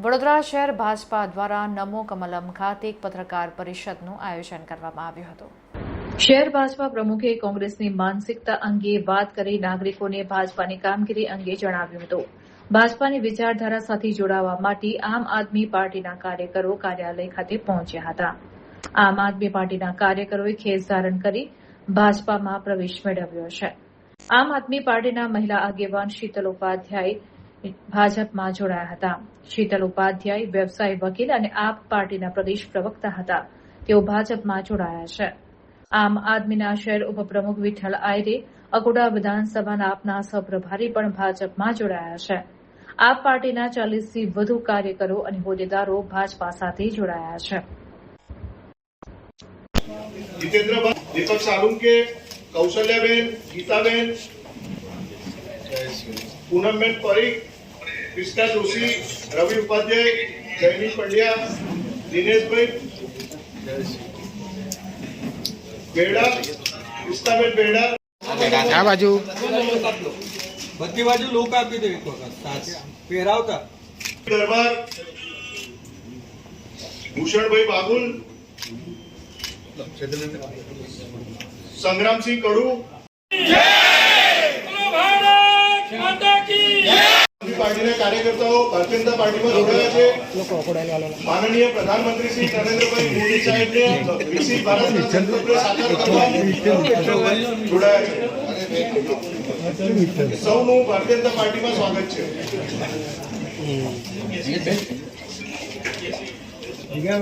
વડોદરા શહેર ભાજપા દ્વારા નમો કમલમ ખાતે એક પત્રકાર પરિષદનું આયોજન કરવામાં આવ્યું હતું. શહેર ભાજપા પ્રમુખે કોંગ્રેસની માનસિકતા અંગે વાત કરી નાગરિકોને ભાજપાની કામગીરી અંગે જણાવ્યું હતું. ભાજપાની વિચારધારા સાથે જોડાવા માટે આમ આદમી પાર્ટીના કાર્યકરો કાર્યાલય ખાતે પહોંચ્યા હતા. આમ આદમી પાર્ટીના કાર્યકરોએ ખેસ ધારણ કરી ભાજપામાં પ્રવેશ મેળવ્યો છે. આમ આદમી પાર્ટીના મહિલા આગેવાન શીતલ ઉપાધ્યાય ભાજપમાં જોડાયા હતા. શીતલ ઉપાધ્યાય વ્યવસાય વકીલ અને આપ પાર્ટીના પ્રદેશ પ્રવક્તા હતા. તેઓ ભાજપમાં જોડાયા છે. આમ આદમીના શહેર ઉપપ્રમુખ વિઠ્ઠલ આયરે અકોટા વિધાનસભાના આપના સહપ્રભારી પણ ભાજપમાં જોડાયા છે. આપ પાર્ટીના 40થી વધુ કાર્યકરો અને હોદ્દેદારો ભાજપા સાથે જોડાયા છે. जितेंद्र दीपक सालुंके, कौशल्याबेन, गीताबेन, पूनमबेन परीख, कृष्णा जोशी, रवि उपाध्याय, जयनी पंड्या, दिनेश भाई बेड़ा, कृष्णाबेन बेड़ा, આ બાજુ બધી બાજુ લોક આપી દે એક વખત પહેરાવતા दरबार, भूषण भाई बाबुल, संग्राम सिंह कड़ू, पार्टी कार्यकर्ताओं भारतीय जनता पार्टी में जोड़ाया है. माननीय प्रधानमंत्री श्री नरेंद्रभाई मोदी साहेब ने विकसित भारत साकार કરવા જોડાયા છે. સૌનું ભારતીય જનતા પાર્ટીમાં સ્વાગત છે. ટીકા